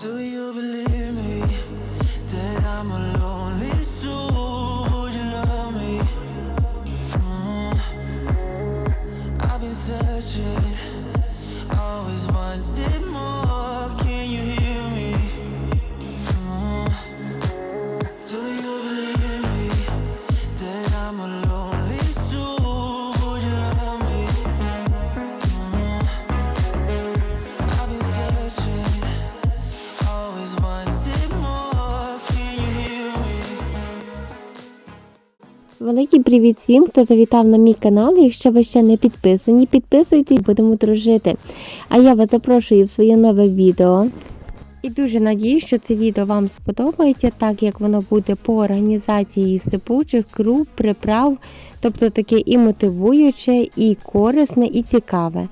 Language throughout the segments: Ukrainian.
Do you believe me that I'm a lonely soul? Would you love me? I've been searching, always wanted more. Can you hear me? Do you believe me that I'm a lonely soul? Would you love me? I've been searching, always wanted more. Can you hear me? Великий привіт всім, хто завітав на мій канал. Якщо ви ще не підписані, підписуйтесь, будемо дружити. А я вас запрошую в своє нове відео. І дуже надіюсь, що це відео вам сподобається, так як воно буде по організації сипучих, круп, приправ. Тобто таке і мотивуюче, і корисне, і цікаве.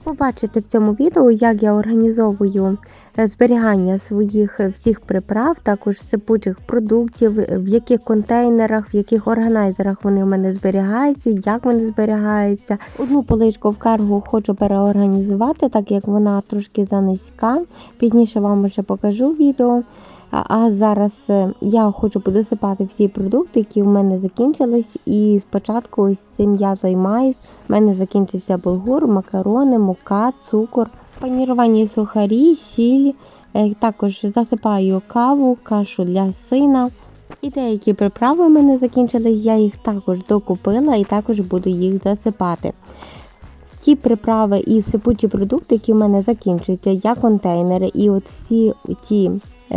Побачите в цьому відео, як я організовую зберігання своїх всіх приправ, також сипучих продуктів, в яких контейнерах, в яких органайзерах вони в мене зберігаються, як вони зберігаються. Одну поличку в карго хочу переорганізувати, так як вона трошки занизька. Пізніше вам вже покажу відео. А зараз я хочу подосипати всі продукти, які в мене закінчились. І спочатку ось цим я займаюсь. У мене закінчився булгур, макарони, мука, цукор, паніровані сухарі, сіль. Також засипаю каву, кашу для сина. І деякі приправи в мене закінчились, я їх також докупила і також буду їх засипати. Ті приправи і сипучі продукти, які в мене закінчуються, я контейнери і от всі ті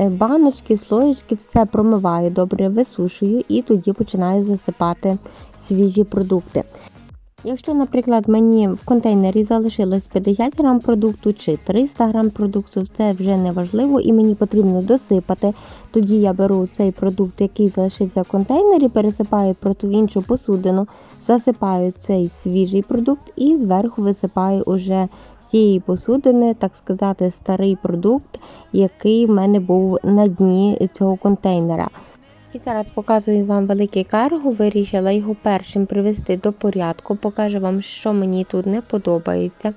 баночки, слоєчки, все промиваю, добре висушую і тоді починаю засипати свіжі продукти. Якщо, наприклад, мені в контейнері залишилось 50 грам продукту чи 300 грам продукту, це вже не важливо і мені потрібно досипати. Тоді я беру цей продукт, який залишився в контейнері, пересипаю просто в іншу посудину, засипаю цей свіжий продукт і зверху висипаю уже з цієї посудини, так сказати, старий продукт, який в мене був на дні цього контейнера. І зараз показую вам великий карго, вирішила його першим привести до порядку, покажу вам, що мені тут не подобається.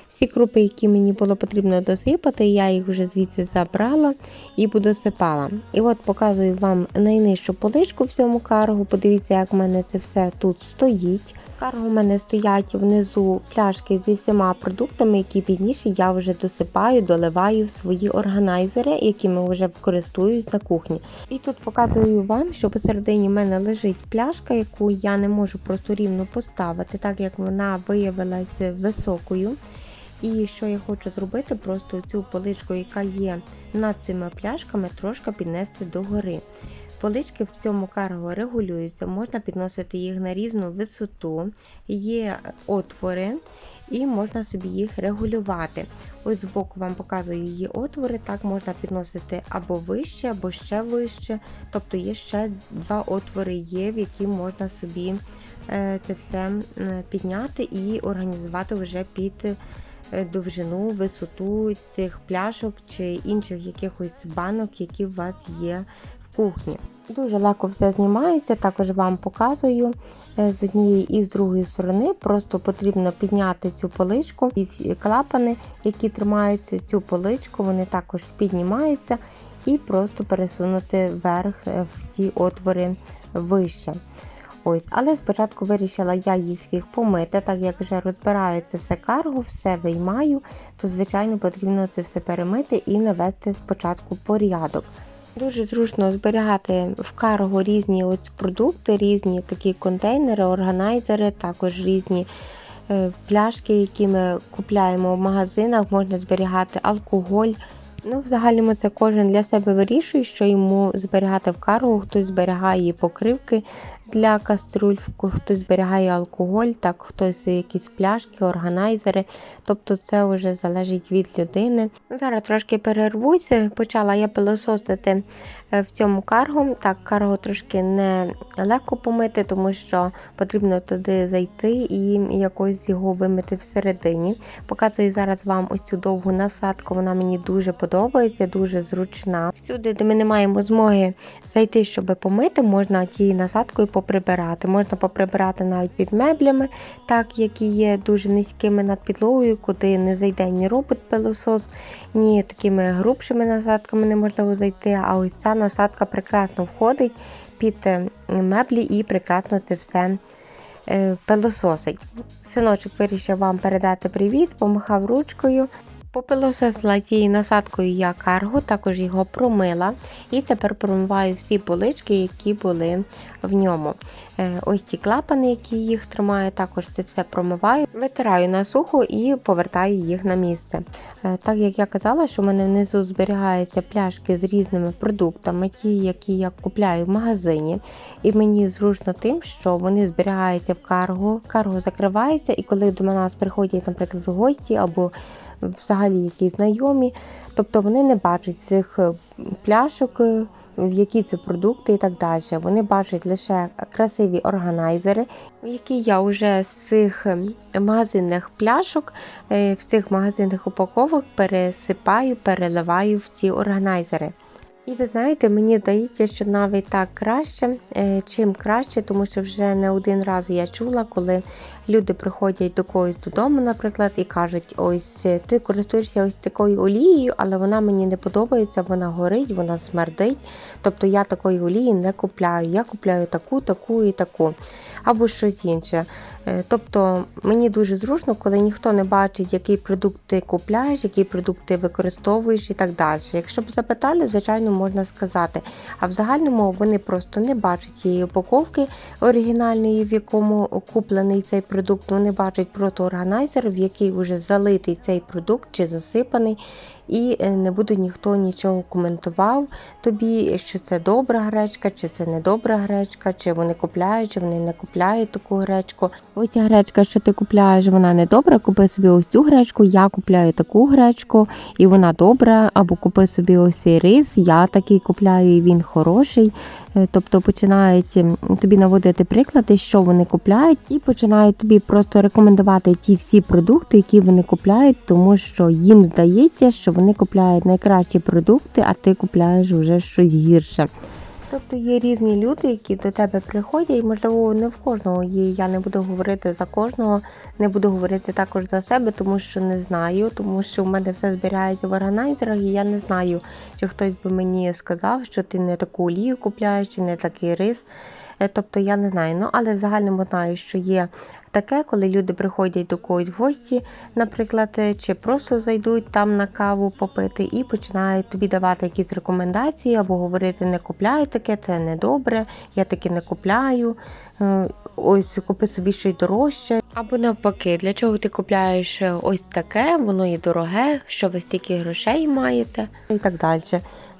Всі крупи, які мені було потрібно досипати, я їх вже звідси забрала і подосипала. І от показую вам найнижчу поличку в цьому карго, подивіться, як в мене це все тут стоїть. В карго в мене стоять внизу пляшки зі всіма продуктами, які пізніше я вже досипаю, доливаю в свої органайзери, якими вже користуюсь на кухні. І тут показую вам, що посередині в мене лежить пляшка, яку я не можу просто рівно поставити, так як вона виявилася високою. І що я хочу зробити, просто цю поличку, яка є над цими пляшками, трошки піднести догори. Полички в цьому карго регулюються, можна підносити їх на різну висоту, є отвори і можна собі їх регулювати. Ось збоку вам показую її отвори, так можна підносити або вище, або ще вище, тобто є ще два отвори є, в які можна собі це все підняти і організувати вже під довжину, висоту цих пляшок чи інших якихось банок, які у вас є в кухні. Дуже легко все знімається, також вам показую з однієї і з другої сторони. Просто потрібно підняти цю поличку і клапани, які тримають цю поличку, вони також піднімаються і просто пересунути вверх в ті отвори вище. Ось, але спочатку вирішила я їх всіх помити, так як вже розбираю це все карго, все виймаю, то звичайно потрібно це все перемити і навести спочатку порядок. Дуже зручно зберігати в карго різні продукти, різні такі контейнери, органайзери, також різні пляшки, які ми купляємо в магазинах, можна зберігати алкоголь. В загальному це кожен для себе вирішує, що йому зберігати в карго. Хтось зберігає покривки для каструль, хтось зберігає алкоголь, так хтось якісь пляшки, органайзери. Тобто це вже залежить від людини. Зараз трошки перервуся. Почала я пилососити в цьому карго. Так, карго трошки не легко помити, тому що потрібно туди зайти і якось його вимити всередині. Показую зараз вам ось цю довгу насадку, вона мені дуже подобається, дуже зручна. Всюди, де ми не маємо змоги зайти, щоб помити, можна тією насадкою помити поприбирати. Можна поприбирати навіть під меблями, так, які є дуже низькими над підлогою, куди не зайде ні робот-пилосос, ні такими грубшими насадками неможливо зайти, а ось ця насадка прекрасно входить під меблі і прекрасно це все пилососить. Синочок вирішив вам передати привіт, помахав ручкою. Попилососила тією насадкою я карго, також його промила і тепер промиваю всі полички, які були в ньому. Ось ці клапани, які їх тримаю, також це все промиваю, витираю на сухо і повертаю їх на місце. Так як я казала, що в мене внизу зберігаються пляшки з різними продуктами, ті, які я купляю в магазині. І мені зручно тим, що вони зберігаються в карго, карго закривається, і коли до нас приходять, наприклад, гості або взагалі якісь знайомі, тобто вони не бачать цих пляшок, в які це продукти і так далі. Вони бачать лише красиві органайзери, в які я вже з цих магазинних пляшок, в цих магазинних упаковок пересипаю, переливаю в ці органайзери. І ви знаєте, мені здається, що навіть так краще, чим краще, тому що вже не один раз я чула, коли люди приходять до когось додому, наприклад, і кажуть, ось ти користуєшся ось такою олією, але вона мені не подобається, вона горить, вона смердить, тобто я такої олії не купляю, я купляю таку, таку і таку, або щось інше. Тобто мені дуже зручно, коли ніхто не бачить, який продукт ти купляєш, який продукт ти використовуєш і так далі. Якщо б запитали, звичайно, можна сказати. А в загальному вони просто не бачать цієї упаковки оригінальної, в якому куплений цей продукт. Вони бачать просто органайзер, в який вже залитий цей продукт чи засипаний. І не буде ніхто нічого коментував тобі, що це добра гречка, чи це не добра гречка, чи вони купляють, чи вони не купляють таку гречку. Ось ця гречка, що ти купляєш, вона не добра, купи собі ось цю гречку, я купляю таку гречку, і вона добра, або купи собі ось цей рис, я такий купляю, і він хороший. Тобто починають тобі наводити приклади, що вони купляють, і починають тобі просто рекомендувати ті всі продукти, які вони купляють, тому що їм здається, що вони купляють найкращі продукти, а ти купляєш вже щось гірше. Тобто є різні люди, які до тебе приходять, і можливо не в кожного є, я не буду говорити за кожного, не буду говорити також за себе, тому що не знаю, тому що в мене все збирається в органайзерах, і я не знаю, чи хтось би мені сказав, що ти не таку олію купляєш, чи не такий рис. Тобто я не знаю, але в загальному знаю, що є таке, коли люди приходять до когось в гості, наприклад, чи просто зайдуть там на каву попити і починають тобі давати якісь рекомендації або говорити, не купляй таке, це не добре, я таке не купляю, ось купи собі щось дорожче. Або навпаки, для чого ти купляєш ось таке, воно є дороге, що ви стільки грошей маєте і так далі.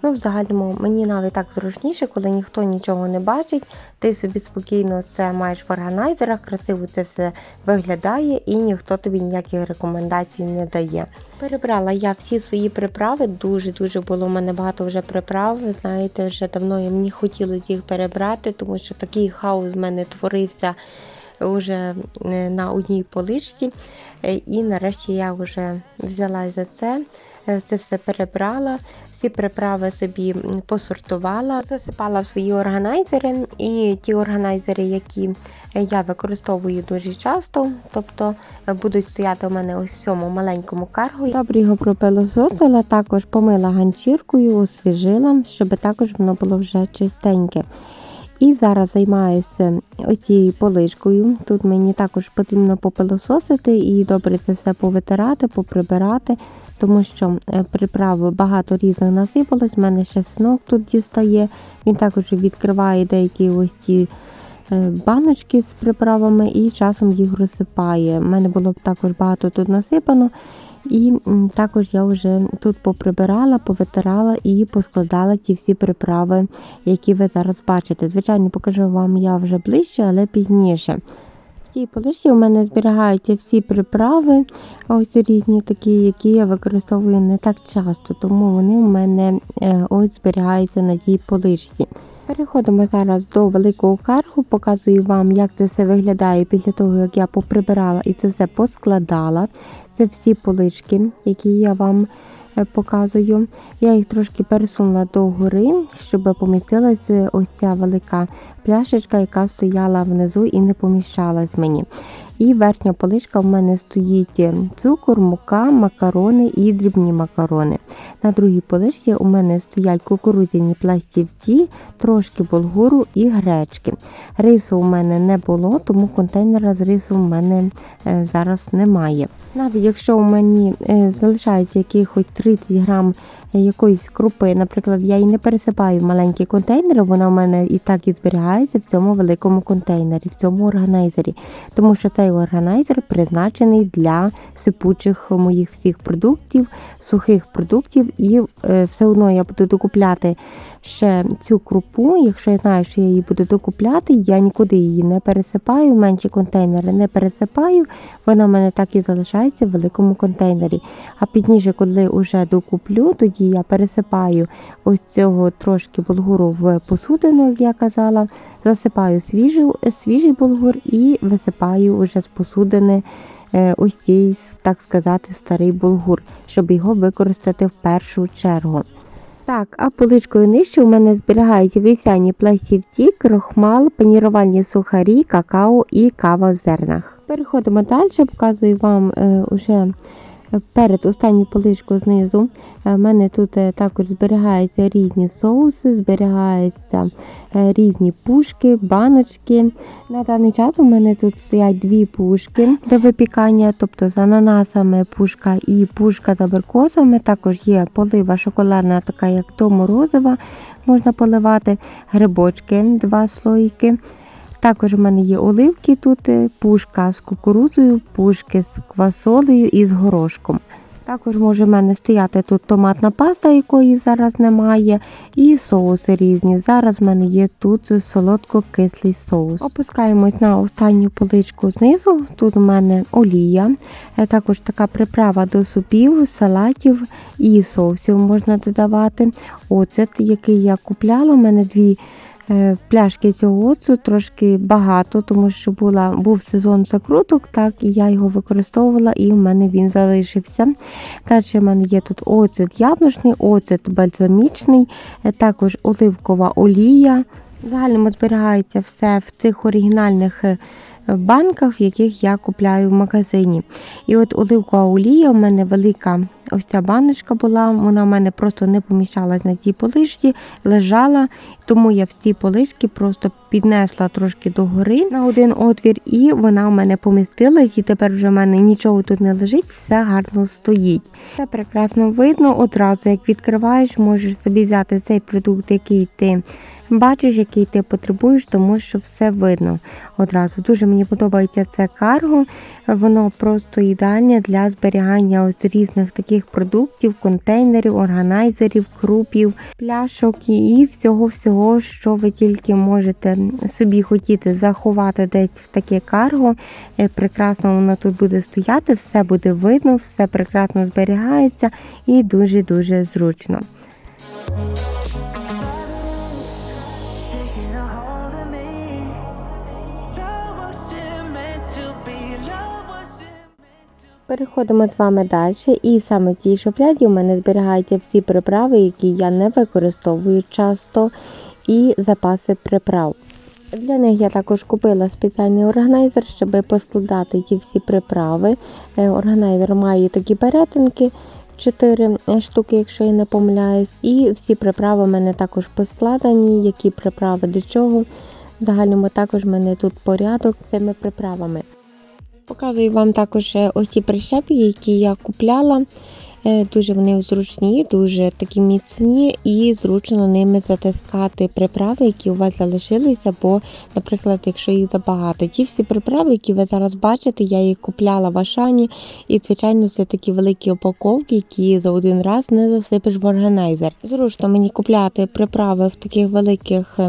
В загальному мені навіть так зручніше, коли ніхто нічого не бачить, ти собі спокійно це маєш в органайзерах, красиво це все виглядає і ніхто тобі ніяких рекомендацій не дає. Перебрала я всі свої приправи, дуже було в мене багато вже приправ, ви знаєте, вже давно мені хотілося їх перебрати, тому що такий хаос в мене творився вже на одній поличці, і нарешті я вже взялась за це. Це все перебрала, всі приправи собі посортувала, засипала в свої органайзери, і ті органайзери, які я використовую дуже часто, тобто будуть стояти у мене ось в цьому маленькому карго. Добре його пропилососила, також помила ганчіркою, освіжила, щоб також воно було вже чистеньке. І зараз займаюся ось цією поличкою. Тут мені також потрібно попилососити і добре це все повитирати, поприбирати, тому що приправ багато різних насипалось. У мене ще синок тут дістає. Він також відкриває деякі ось ці баночки з приправами і часом їх розсипає. У мене було також багато тут насипано. І також я вже тут поприбирала, повитирала і поскладала ті всі приправи, які ви зараз бачите. Звичайно, покажу вам я вже ближче, але пізніше. В цій поличці у мене зберігаються всі приправи, ось різні такі, які я використовую не так часто, тому вони у мене ось зберігаються на тій поличці. Переходимо зараз до великого каргу, показую вам, як це все виглядає після того, як я поприбирала і це все поскладала. Це всі полички, які я вам показую. Я їх трошки пересунула до гори, щоб помістилася ось ця велика пляшечка, яка стояла внизу і не поміщалась мені. І верхня поличка в мене стоїть цукор, мука, макарони і дрібні макарони. На другій поличці у мене стоять кукурудзяні пластівці, трошки булгуру і гречки. Рису у мене не було, тому контейнера з рису у мене зараз немає. Навіть якщо у мені залишається якихось 30 грам якоїсь крупи, наприклад, я її не пересипаю в маленькі контейнери, вона у мене і так і зберігається в цьому великому контейнері, в цьому органайзері. Тому що цей органайзер призначений для сипучих моїх всіх продуктів, сухих продуктів, і все одно я буду докупляти ще цю крупу. Якщо я знаю, що я її буду докупляти, я нікуди її не пересипаю, в менші контейнери не пересипаю, вона в мене так і залишається в великому контейнері. А пізніше, коли вже докуплю, тоді я пересипаю ось цього трошки булгуру в посудину, як я казала, засипаю свіжий булгур і висипаю вже з посудини ось цей, так сказати, старий булгур, щоб його використати в першу чергу. Так, а поличкою нижче у мене зберігаються вівсяні пластівці, крохмал, панірувальні сухарі, какао і кава в зернах. Переходимо далі, показую вам уже перед останню поличку знизу. У мене тут також зберігаються різні соуси, зберігаються різні пушки, баночки. На даний час у мене тут стоять дві пушки до випікання, тобто з ананасами пушка і пушка з абрикосами. Також є полива шоколадна, така як до морозива, можна поливати, грибочки, 2 слоїки. Також у мене є оливки тут, пушка з кукурудзою, пушки з квасолею і з горошком. Також може в мене стояти тут томатна паста, якої зараз немає, і соуси різні. Зараз в мене є тут солодко-кислий соус. Опускаємось на останню поличку знизу. Тут у мене олія, також така приправа до супів, салатів і соусів можна додавати. Оцет, який я купляла, у мене 2 пляшки цього оцту, трошки багато, тому що був сезон закруток, так, і я його використовувала, і в мене він залишився. Далі в мене є тут оцет яблучний, оцет бальзамічний, також оливкова олія. В загальному зберігається все в цих оригінальних банках, в яких я купляю в магазині. І от оливкова олія у мене велика, ось ця баночка була, вона в мене просто не поміщалась на цій поличці, лежала, тому я всі полички просто піднесла трошки догори на один отвір, і вона в мене помістилась, і тепер вже в мене нічого тут не лежить, все гарно стоїть. Все прекрасно видно, одразу як відкриваєш, можеш собі взяти цей продукт, який ти бачиш, який ти потребуєш, тому що все видно одразу. Дуже мені подобається це карго, воно просто ідеальне для зберігання ось різних таких продуктів, контейнерів, органайзерів, крупів, пляшок і всього-всього, що ви тільки можете собі хотіти заховати десь в таке карго. Прекрасно воно тут буде стояти, все буде видно, все прекрасно зберігається і дуже-дуже зручно. Переходимо з вами далі, і саме в цій шухляді у мене зберігаються всі приправи, які я не використовую часто, і запаси приправ. Для них я також купила спеціальний органайзер, щоб поскладати ті всі приправи. Органайзер має такі перетинки, 4 штуки, якщо я не помиляюсь, і всі приправи в мене також поскладені, які приправи до чого. В загальному також в мене тут порядок з цими приправами. Показую вам також ось ці прищепи, які я купляла. Дуже вони зручні, дуже такі міцні і зручно ними затискати приправи, які у вас залишилися, бо, наприклад, якщо їх забагато. Ті всі приправи, які ви зараз бачите, я їх купляла в Ашані, і, звичайно, це такі великі упаковки, які за один раз не засипеш в органайзер. Зручно мені купляти приправи в таких великих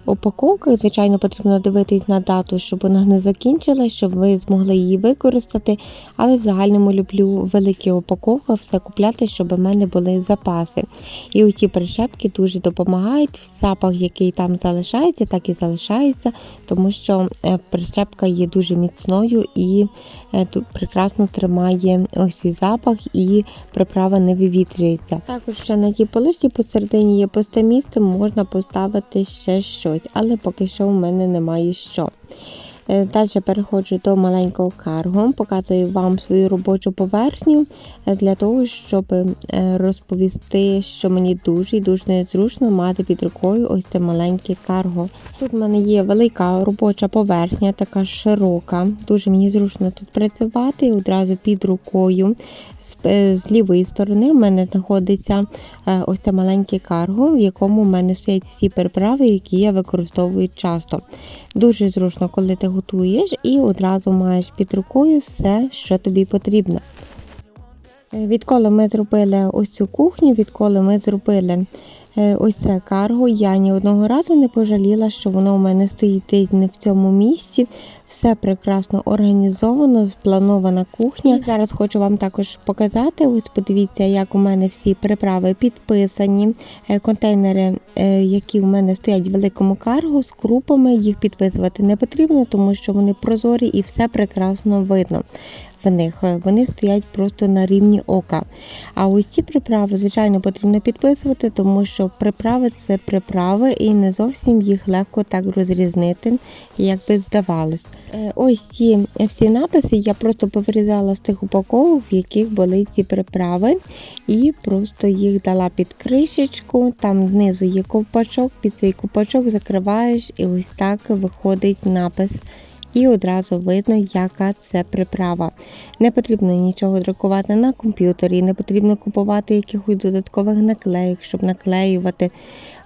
упаковках. Звичайно, потрібно дивитись на дату, щоб вона не закінчилась, щоб ви змогли її використати, але в загальному люблю великі упаковки, все купляти, щоб у мене були запаси. І оці прищепки дуже допомагають. Запах, який там залишається, так і залишається, тому що прищепка є дуже міцною і тут прекрасно тримає ось цей запах, і приправа не вивітрюється. Також ще на тій поличці посередині є пусте місце, можна поставити ще щось, але поки що у мене немає що. Далі переходжу до маленького карго, показую вам свою робочу поверхню для того, щоб розповісти, що мені дуже і дуже незручно мати під рукою ось це маленьке карго. Тут в мене є велика робоча поверхня, така широка, дуже мені зручно тут працювати одразу під рукою. З лівої сторони в мене знаходиться ось це маленьке карго, в якому в мене стоять всі приправи, які я використовую часто. Дуже зручно, коли ти готуєш і одразу маєш під рукою все, що тобі потрібно. Відколи ми зробили ось цю кухню, відколи ми зробили ось це карго, я ні одного разу не пожаліла, що воно у мене стоїть не в цьому місці. Все прекрасно організовано, спланована кухня. І зараз хочу вам також показати, ось подивіться, як у мене всі приправи підписані. Контейнери, які у мене стоять в великому карго з крупами, їх підписувати не потрібно, тому що вони прозорі і все прекрасно видно в них. Вони стоять просто на рівні ока. А ось ці приправи, звичайно, потрібно підписувати, тому що приправи – це приправи і не зовсім їх легко так розрізнити, як би здавалось. Ось ці всі написи я просто повирізала з тих упаковок, в яких були ці приправи, і просто їх дала під кришечку, там знизу є ковпачок, під цей ковпачок закриваєш і ось так виходить напис. І одразу видно, яка це приправа. Не потрібно нічого друкувати на комп'ютері, не потрібно купувати якихось додаткових наклейок, щоб наклеювати,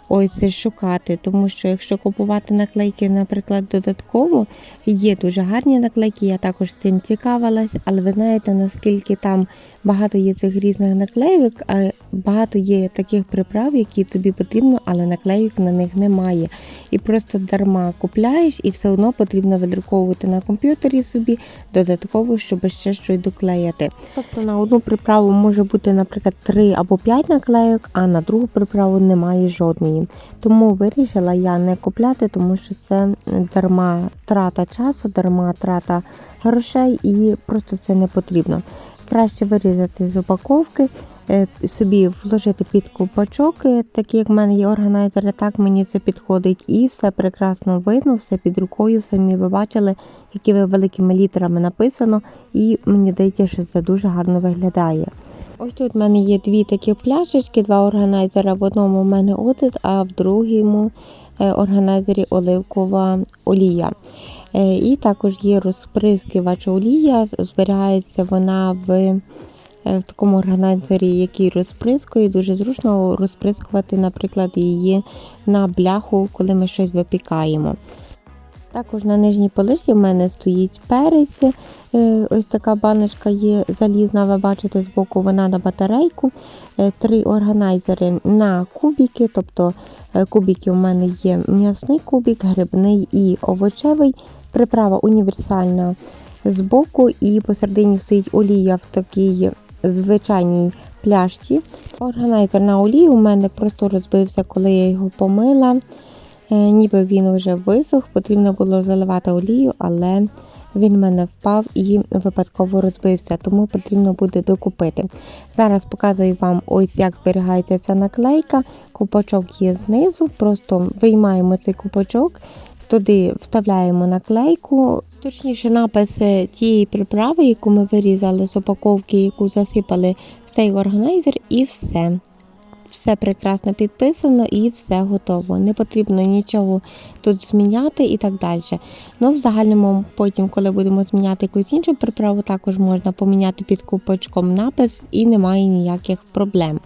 ось шукати. Тому що якщо купувати наклейки, наприклад, додатково, є дуже гарні наклейки, я також цим цікавилась, але ви знаєте, наскільки там багато є цих різних наклейок, а багато є таких приправ, які тобі потрібно, але наклейок на них немає. І просто дарма купляєш, і все одно потрібно видруковувати на комп'ютері собі додатково, щоб ще щось доклеїти. Тобто на одну приправу може бути, наприклад, 3 або 5 наклейок, а на другу приправу немає жодної. Тому вирішила я не купляти, тому що це дарма трата часу, дарма трата грошей і просто це не потрібно. Краще вирізати з упаковки, собі вложити під ковпачок, такі як в мене є органайзери, так мені це підходить, і все прекрасно видно, все під рукою, самі ви бачили, якими великими літерами написано, і мені здається, що це дуже гарно виглядає. Ось тут в мене є дві такі пляшечки, два органайзера, в одному в мене оцет, а в другому органайзері оливкова олія. І також є розприскувач олія, зберігається вона в такому органайзері, який розприскує. Дуже зручно розприскувати, наприклад, її на бляху, коли ми щось випікаємо. Також на нижній поличці в мене стоїть перець. Ось така баночка є залізна, ви бачите, збоку вона на батарейку. 3 органайзери на кубики, тобто кубики у мене є м'ясний кубик, грибний і овочевий. Приправа універсальна збоку, і посередині стоїть олія в такій звичайній пляшці. Органайзер на олію у мене просто розбився, коли я його помила. Ніби він вже висох, потрібно було заливати олію, але він в мене впав і випадково розбився, тому потрібно буде докупити. Зараз показую вам, ось як зберігається ця наклейка. Ковпачок є знизу, просто виймаємо цей ковпачок, туди вставляємо наклейку, точніше напис тієї приправи, яку ми вирізали з упаковки, яку засипали в цей органайзер, і все. Все прекрасно підписано і все готово. Не потрібно нічого тут зміняти і так далі. Ну, в загальному потім, коли будемо зміняти якусь іншу приправу, також можна поміняти під ковпачком напис і немає ніяких проблем.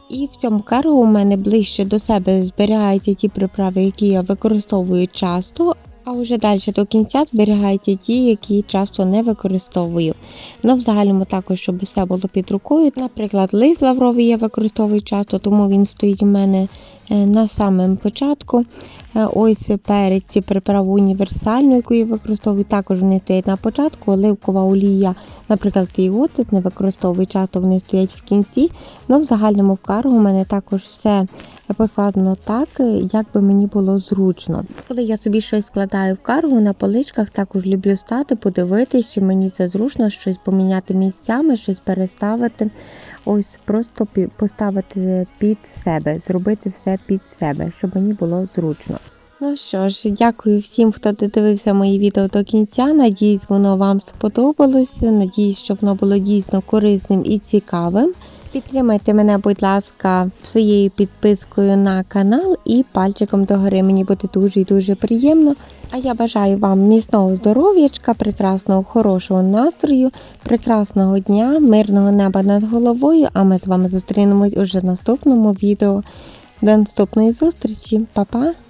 І в цьому карго у мене ближче до себе зберігаються ті приправи, які я використовую часто, а вже далі до кінця зберігаються ті, які часто не використовую. Ну, в загальному також, щоб все було під рукою. Наприклад, лист лавровий я використовую часто, тому він стоїть у мене на самому початку. Ось перець, приправу універсальну, яку я використовую, також вони стоять на початку. Оливкова олія, наприклад, і оцет не використовую, часто вони стоять в кінці. В загальному в карго у мене також все поскладено так, як би мені було зручно. Коли я собі щось складаю в карго, на поличках також люблю стати, подивитись, чи мені це зручно, щось поміняти місцями, щось переставити. Ось просто поставити під себе, зробити все під себе, щоб мені було зручно. Ну що ж, дякую всім, хто додивився мої відео до кінця. Надіюсь, воно вам сподобалося. Надіюсь, що воно було дійсно корисним і цікавим. Підтримайте мене, будь ласка, своєю підпискою на канал і пальчиком догори. Мені буде дуже і дуже приємно. А я бажаю вам міцного здоров'ячка, прекрасного, хорошого настрою, прекрасного дня, мирного неба над головою. А ми з вами зустрінемось уже в наступному відео. До наступної зустрічі. Па-па!